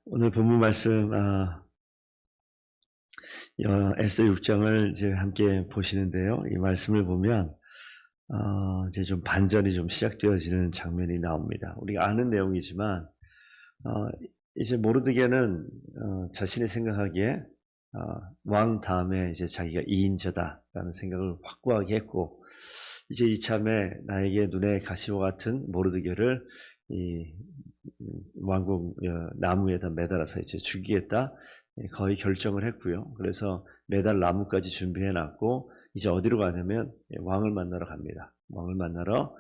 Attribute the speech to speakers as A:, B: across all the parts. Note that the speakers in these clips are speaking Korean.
A: 오늘 본문 말씀 에스더 6장을 이제 함께 보시는데요. 이 말씀을 보면 이제 좀 반전이 좀 시작되어지는 장면이 나옵니다. 우리가 아는 내용이지만 이제 모르드게는 자신이 생각하기에 왕 다음에 이제 자기가 2인자다라는 생각을 확고하게 했고, 이제 이참에 나에게 눈에 가시와 같은 모르드게를 이 왕궁 나무에다 매달아서 이제 죽이겠다, 거의 결정을 했고요. 그래서 매달 나무까지 준비해 놨고, 이제 어디로 가냐면 왕을 만나러 갑니다. 왕을 만나러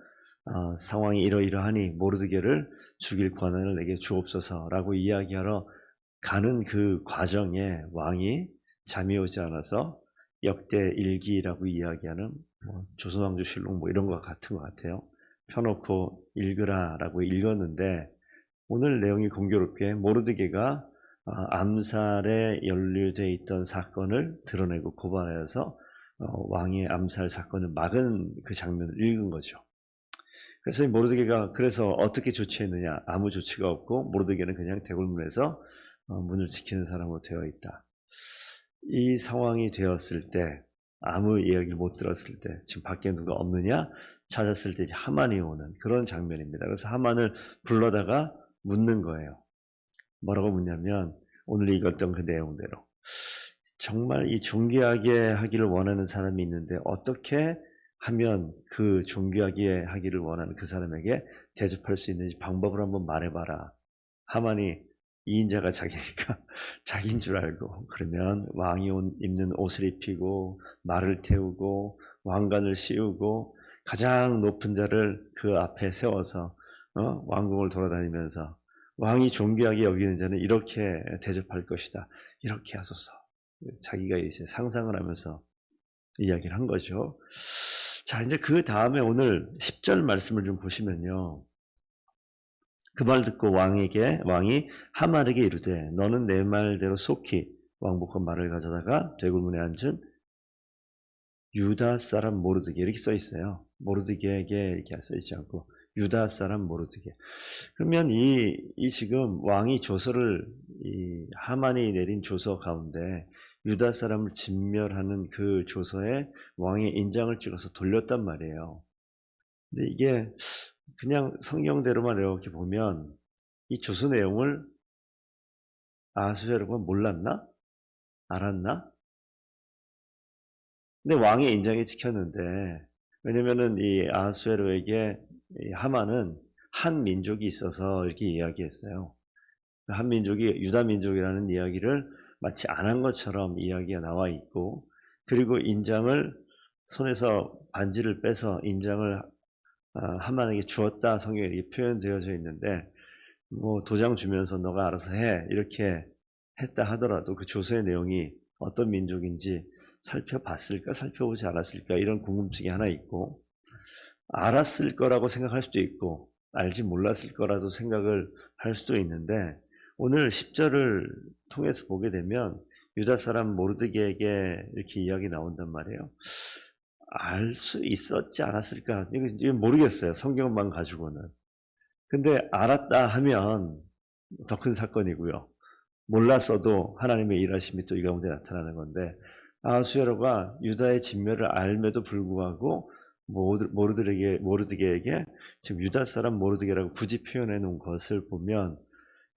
A: 상황이 이러이러하니 모르드게를 죽일 권한을 내게 주옵소서라고 이야기하러 가는 그 과정에 왕이 잠이 오지 않아서 역대 일기라고 이야기하는 조선왕조실록 이런 것 같은 것 같아요. 펴놓고 읽으라라고 읽었는데, 오늘 내용이 공교롭게 모르드게가 암살에 연루되어 있던 사건을 드러내고 고발하여서 왕의 암살 사건을 막은 그 장면을 읽은 거죠. 그래서 이 모르드게가 그래서 어떻게 조치했느냐? 아무 조치가 없고 모르드게는 그냥 대궐문에서 문을 지키는 사람으로 되어 있다. 이 상황이 되었을 때, 아무 이야기를 못 들었을 때, 지금 밖에 누가 없느냐 찾았을 때 하만이 오는 그런 장면입니다. 그래서 하만을 불러다가 묻는 거예요. 뭐라고 묻냐면 오늘 읽었던 그 내용대로, 정말 이 존귀하게 하기를 원하는 사람이 있는데 어떻게 하면 그 존귀하게 하기를 원하는 그 사람에게 대접할 수 있는지 방법을 한번 말해봐라. 하만이 2인자가 자기니까 자기인 줄 알고, 그러면 왕이 입는 옷을 입히고 말을 태우고 왕관을 씌우고 가장 높은 자를 그 앞에 세워서 왕궁을 돌아다니면서 왕이 존귀하게 여기는 자는 이렇게 대접할 것이다, 이렇게 하소서. 자기가 이제 상상을 하면서 이야기를 한 거죠. 자, 이제 그 다음에 오늘 10절 말씀을 좀 보시면요. 그 말 듣고 왕이 하만에게 이르되 너는 내 말대로 속히 왕복과 말을 가져다가 대궐문에 앉은 유다 사람 모르드게, 이렇게 써 있어요. 모르드게에게 이렇게 써 있지 않고 유다 사람 모르드게. 그러면 이 지금 왕이 조서를, 이 하만이 내린 조서 가운데 유다 사람을 진멸하는 그 조서에 왕의 인장을 찍어서 돌렸단 말이에요. 근데 이게 그냥 성경대로만 이렇게 보면 이 조서 내용을 아하수에로가 몰랐나? 알았나? 근데 왕의 인장이 찍혔는데, 왜냐면은 이 아하수에로에게 하만은 한 민족이 있어서 이렇게 이야기했어요. 한 민족이 유다 민족이라는 이야기를 마치 안 한 것처럼 이야기가 나와 있고, 그리고 인장을 손에서 반지를 빼서 인장을 하만에게 주었다, 성경에 이렇게 표현되어져 있는데, 도장 주면서 너가 알아서 해 이렇게 했다 하더라도 그 조서의 내용이 어떤 민족인지 살펴봤을까 살펴보지 않았을까, 이런 궁금증이 하나 있고, 알았을 거라고 생각할 수도 있고 알지 몰랐을 거라도 생각을 할 수도 있는데, 오늘 10절을 통해서 보게 되면 유다 사람 모르드게에게 이렇게 이야기 나온단 말이에요. 알 수 있었지 않았을까? 이건 모르겠어요, 성경만 가지고는. 근데 알았다 하면 더 큰 사건이고요. 몰랐어도 하나님의 일하심이 또 이 가운데 나타나는 건데, 아하수에로가 유다의 진멸을 알매도 불구하고 모르드게에게 지금 유다 사람 모르드게라고 굳이 표현해 놓은 것을 보면,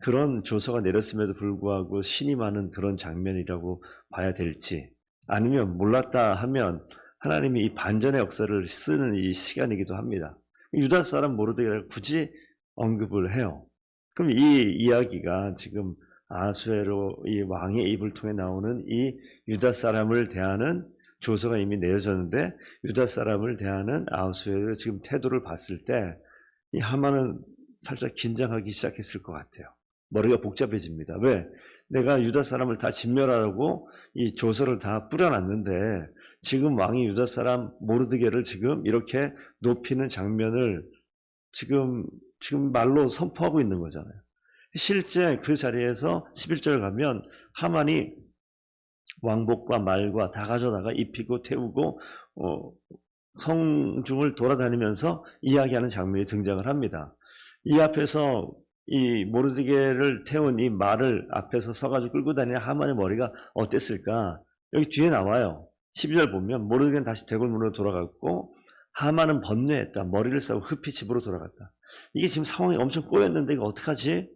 A: 그런 조서가 내렸음에도 불구하고 신임하는 그런 장면이라고 봐야 될지, 아니면 몰랐다 하면 하나님이 이 반전의 역사를 쓰는 이 시간이기도 합니다. 유다 사람 모르드게라고 굳이 언급을 해요. 그럼 이 이야기가 지금 아하수에로 이 왕의 입을 통해 나오는 이 유다 사람을 대하는 조서가 이미 내려졌는데, 유다 사람을 대하는 아하수에로 지금 태도를 봤을 때 이 하만은 살짝 긴장하기 시작했을 것 같아요. 머리가 복잡해집니다. 왜? 내가 유다 사람을 다 진멸하라고 이 조서를 다 뿌려놨는데 지금 왕이 유다 사람 모르드게를 지금 이렇게 높이는 장면을 지금 말로 선포하고 있는 거잖아요. 실제 그 자리에서 11절 가면 하만이 왕복과 말과 다 가져다가 입히고 태우고 성중을 돌아다니면서 이야기하는 장면이 등장을 합니다. 이 앞에서 이 모르드게를 태운 이 말을 앞에서 서가지고 끌고 다니는 하만의 머리가 어땠을까? 여기 뒤에 나와요. 12절 보면 모르드게는 다시 대궐문으로 돌아갔고 하만은 번뇌했다. 머리를 싸고 흡히 집으로 돌아갔다. 이게 지금 상황이 엄청 꼬였는데 이거 어떡하지?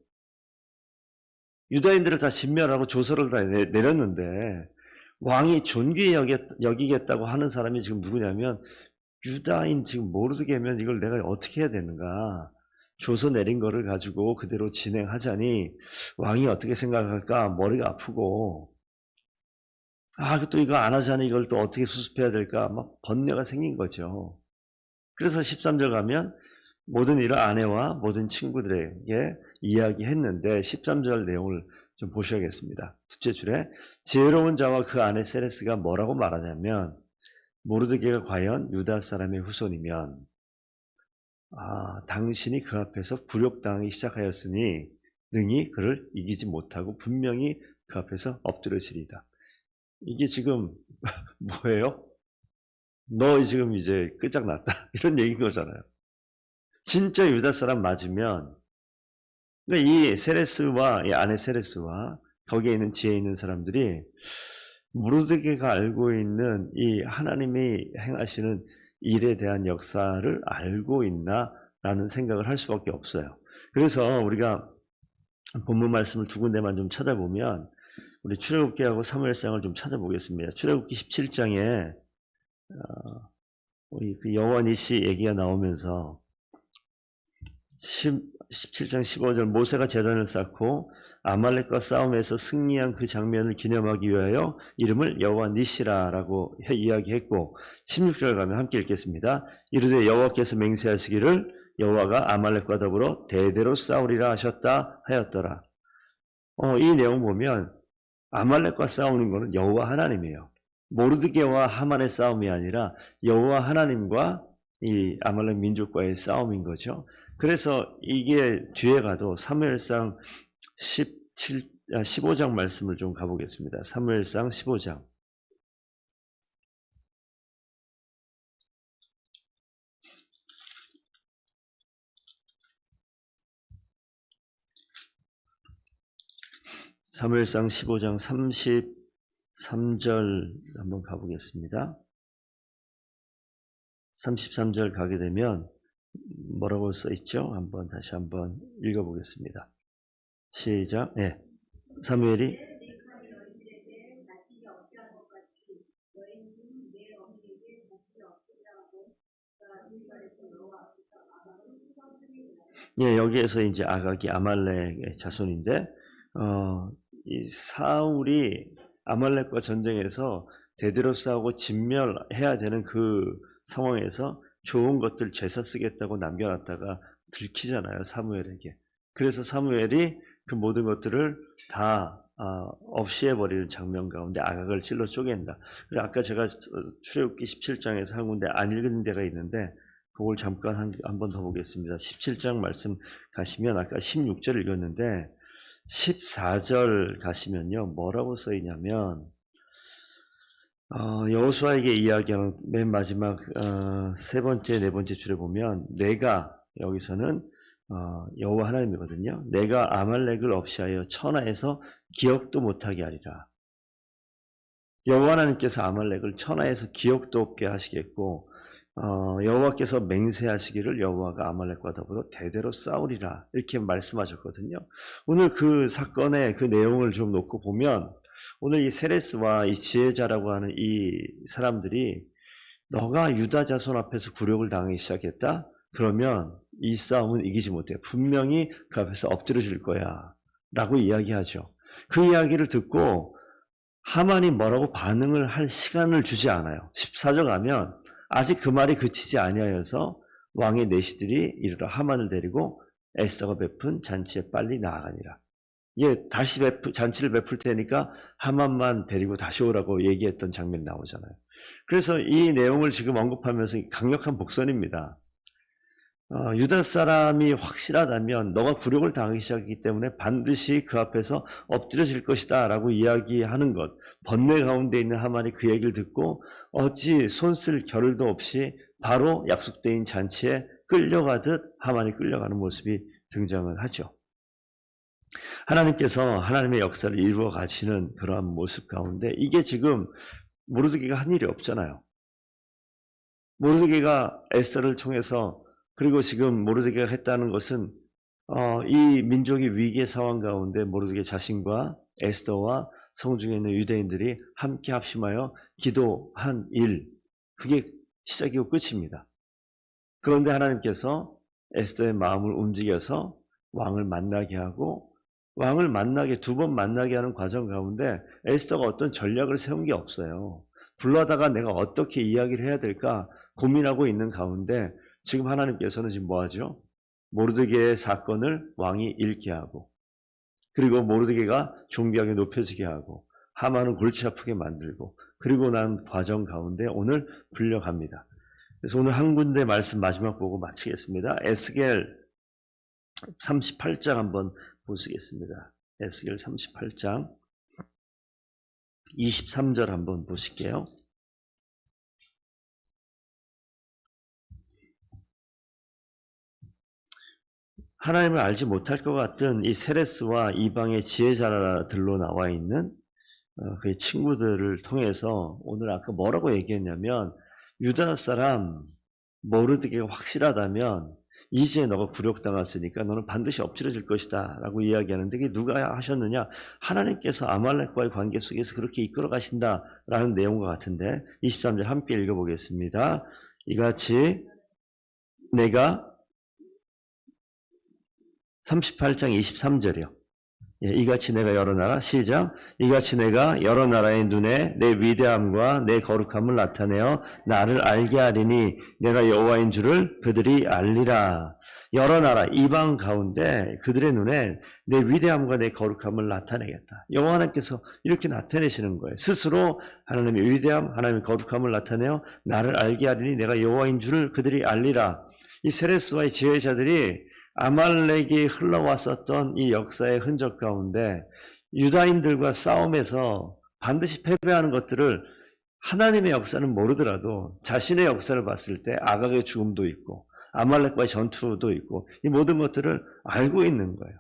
A: 유다인들을 다 진멸하고 조서를 다 내렸는데 왕이 존귀히 여기겠다고 하는 사람이 지금 누구냐면 유다인 지금 모르드게면 이걸 내가 어떻게 해야 되는가? 조서 내린 거를 가지고 그대로 진행하자니 왕이 어떻게 생각할까? 머리가 아프고 또 이거 안 하자니 이걸 또 어떻게 수습해야 될까? 막 번뇌가 생긴 거죠. 그래서 13절 가면 모든 일을 아내와 모든 친구들에게 이야기했는데 13절 내용을 좀 보셔야겠습니다. 둘째 줄에 지혜로운 자와 그 아내 세레스가 뭐라고 말하냐면 모르드게가 과연 유다 사람의 후손이면 당신이 그 앞에서 굴욕당하기 시작하였으니 능히 그를 이기지 못하고 분명히 그 앞에서 엎드려지리다. 이게 지금 뭐예요? 너 지금 이제 끝장났다 이런 얘기인 거잖아요. 진짜 유다 사람 맞으면 이 세레스와 이 아내 세레스와 거기에 있는 지혜 있는 사람들이 모르드게가 알고 있는 이 하나님이 행하시는 일에 대한 역사를 알고 있나라는 생각을 할 수밖에 없어요. 그래서 우리가 본문 말씀을 두 군데만 좀 찾아보면 우리 출애굽기하고 사무엘상을 좀 찾아보겠습니다. 출애굽기 17장에 우리 그 여호와 니시 얘기가 나오면서 17장 15절 모세가 제단을 쌓고 아말렉과 싸움에서 승리한 그 장면을 기념하기 위하여 이름을 여호와 니시라라고 이야기했고 16절 가면 함께 읽겠습니다. 이르되 여호와께서 맹세하시기를 여호와가 아말렉과 더불어 대대로 싸우리라 하셨다 하였더라. 이 내용 보면 아말렉과 싸우는 것은 여호와 하나님이에요. 모르드게와 하만의 싸움이 아니라 여호와 하나님과 이 아말렉 민족과의 싸움인 거죠. 그래서 이게 뒤에 가도 사무엘상 15장 말씀을 좀 가보겠습니다. 사무엘상 15장. 사무엘상 15장 33절 한번 가보겠습니다. 33절 가게 되면 뭐라고 써있죠? 다시 한번 읽어보겠습니다. 시작. 네. 사무엘이 여기에서 이제 아각이 아말렉의 자손인데 이 사울이 아말렉과 전쟁에서 대대로 싸우고 진멸해야 되는 그 상황에서 좋은 것들 제사 쓰겠다고 남겨놨다가 들키잖아요, 사무엘에게. 그래서 사무엘이 그 모든 것들을 다 없이 해버리는 장면 가운데 아각을 찔러 쪼갠다. 그래서 아까 제가 출애굽기 17장에서 한 군데 안 읽은 데가 있는데 그걸 잠깐 한 번 더 보겠습니다. 17장 말씀 가시면 아까 16절 읽었는데 14절 가시면요 뭐라고 써있냐면 여호수아에게 이야기하는 맨 마지막 세 번째, 네 번째 줄에 보면 내가 여기서는 여호와 하나님이거든요. 내가 아말렉을 없이하여 천하에서 기억도 못하게 하리라. 여호와 하나님께서 아말렉을 천하에서 기억도 없게 하시겠고 여호와께서 맹세하시기를 여호와가 아말렉과 더불어 대대로 싸우리라 이렇게 말씀하셨거든요. 오늘 그 사건의 그 내용을 좀 놓고 보면 오늘 이 세레스와 이 지혜자라고 하는 이 사람들이 너가 유다 자손 앞에서 굴욕을 당하기 시작했다? 그러면 이 싸움은 이기지 못해. 분명히 그 앞에서 엎드려질 거야 라고 이야기하죠. 그 이야기를 듣고 하만이 뭐라고 반응을 할 시간을 주지 않아요. 14절 가면 아직 그 말이 그치지 아니하여서 왕의 내시들이 이르러 하만을 데리고 에스더가 베푼 잔치에 빨리 나아가니라. 다시 잔치를 베풀 테니까 하만만 데리고 다시 오라고 얘기했던 장면이 나오잖아요. 그래서 이 내용을 지금 언급하면서 강력한 복선입니다. 유다 사람이 확실하다면 너가 굴욕을 당하기 시작했기 때문에 반드시 그 앞에서 엎드려질 것이다 라고 이야기하는 것. 번뇌 가운데 있는 하만이 그 얘기를 듣고 어찌 손쓸 겨를도 없이 바로 약속된 잔치에 끌려가듯 하만이 끌려가는 모습이 등장을 하죠. 하나님께서 하나님의 역사를 이루어 가시는 그러한 모습 가운데 이게 지금 모르드게가 한 일이 없잖아요. 모르드게가 에스더를 통해서 그리고 지금 모르드게가 했다는 것은 이 민족이 위기의 상황 가운데 모르드게 자신과 에스더와 성중에 있는 유대인들이 함께 합심하여 기도한 일, 그게 시작이고 끝입니다. 그런데 하나님께서 에스더의 마음을 움직여서 왕을 만나게 하고 왕을 만나게 두 번 만나게 하는 과정 가운데 에스더가 어떤 전략을 세운 게 없어요. 불러다가 내가 어떻게 이야기를 해야 될까 고민하고 있는 가운데 지금 하나님께서는 지금 뭐하죠? 모르드게의 사건을 왕이 읽게 하고 그리고 모르드게가 존귀하게 높여지게 하고 하만은 골치 아프게 만들고 그리고 난 과정 가운데 오늘 불려갑니다. 그래서 오늘 한 군데 말씀 마지막 보고 마치겠습니다. 에스겔 38장 한번 보시겠습니다. 에스겔 38장 23절 한번 보실게요. 하나님을 알지 못할 것 같은 이 세레스와 이방의 지혜자들로 나와 있는 그의 친구들을 통해서 오늘 아까 뭐라고 얘기했냐면 유다 사람 모르드게가 확실하다면 이제 너가 굴욕당했으니까 너는 반드시 엎드려질 것이다 라고 이야기하는데 그게 누가 하셨느냐? 하나님께서 아말렉과의 관계 속에서 그렇게 이끌어 가신다라는 내용과 같은데 23절 함께 읽어보겠습니다. 이같이 내가 38장 23절이요. 이같이 내가 여러 나라 시작 이같이 내가 여러 나라의 눈에 내 위대함과 내 거룩함을 나타내어 나를 알게 하리니 내가 여호와인 줄을 그들이 알리라. 여러 나라 이방 가운데 그들의 눈에 내 위대함과 내 거룩함을 나타내겠다. 여호와 하나님께서 이렇게 나타내시는 거예요. 스스로 하나님의 위대함 하나님의 거룩함을 나타내어 나를 알게 하리니 내가 여호와인 줄을 그들이 알리라. 이 세레스와의 지혜자들이 아말렉이 흘러왔었던 이 역사의 흔적 가운데 유다인들과 싸움에서 반드시 패배하는 것들을 하나님의 역사는 모르더라도 자신의 역사를 봤을 때 아각의 죽음도 있고 아말렉과의 전투도 있고 이 모든 것들을 알고 있는 거예요.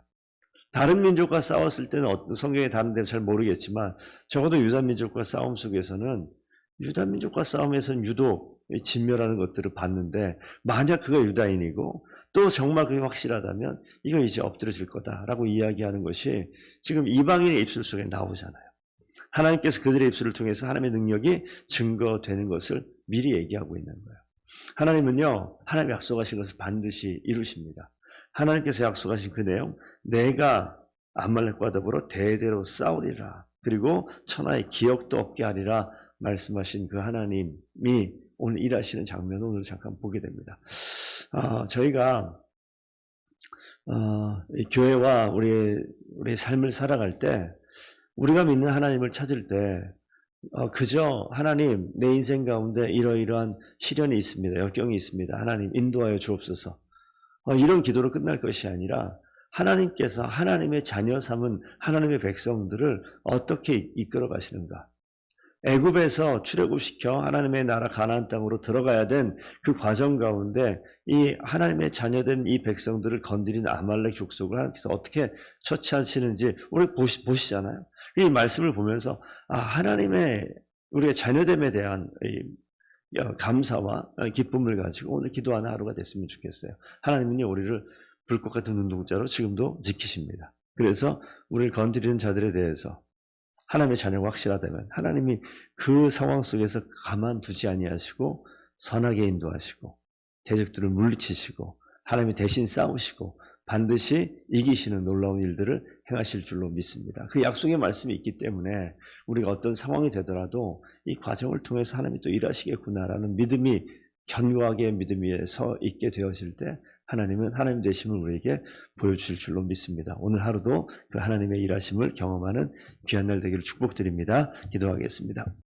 A: 다른 민족과 싸웠을 때는 성경에 다른 데는 잘 모르겠지만 적어도 유다 민족과 싸움 속에서는 유다 민족과 싸움에서는 유독 진멸하는 것들을 봤는데 만약 그가 유다인이고 또 정말 그게 확실하다면 이거 이제 엎드려질 거다라고 이야기하는 것이 지금 이방인의 입술 속에 나오잖아요. 하나님께서 그들의 입술을 통해서 하나님의 능력이 증거되는 것을 미리 얘기하고 있는 거예요. 하나님은요, 하나님 약속하신 것을 반드시 이루십니다. 하나님께서 약속하신 그 내용, 내가 아말렉과 더불어 대대로 싸우리라. 그리고 천하의 기억도 없게 하리라 말씀하신 그 하나님이 오늘 일하시는 장면을 오늘 잠깐 보게 됩니다. 저희가 이 교회와 우리의 삶을 살아갈 때 우리가 믿는 하나님을 찾을 때 그저 하나님 내 인생 가운데 이러이러한 시련이 있습니다. 역경이 있습니다. 하나님 인도하여 주옵소서. 이런 기도로 끝날 것이 아니라 하나님께서 하나님의 자녀 삼은 하나님의 백성들을 어떻게 이끌어 가시는가. 애굽에서 출애굽시켜 하나님의 나라 가나안 땅으로 들어가야 된 그 과정 가운데 이 하나님의 자녀된 이 백성들을 건드린 아말렉 족속을 하나님께서 어떻게 처치하시는지 우리 보시잖아요. 이 말씀을 보면서 하나님의 우리의 자녀됨에 대한 감사와 기쁨을 가지고 오늘 기도하는 하루가 됐으면 좋겠어요. 하나님은요 우리를 불꽃 같은 눈동자로 지금도 지키십니다. 그래서 우리를 건드리는 자들에 대해서 하나님의 자녀가 확실하다면 하나님이 그 상황 속에서 가만두지 아니하시고 선하게 인도하시고 대적들을 물리치시고 하나님이 대신 싸우시고 반드시 이기시는 놀라운 일들을 행하실 줄로 믿습니다. 그 약속의 말씀이 있기 때문에 우리가 어떤 상황이 되더라도 이 과정을 통해서 하나님이 또 일하시겠구나라는 믿음이 견고하게 믿음 위에 서 있게 되어질 때 하나님은 하나님 되심을 우리에게 보여주실 줄로 믿습니다. 오늘 하루도 그 하나님의 일하심을 경험하는 귀한 날 되기를 축복드립니다. 기도하겠습니다.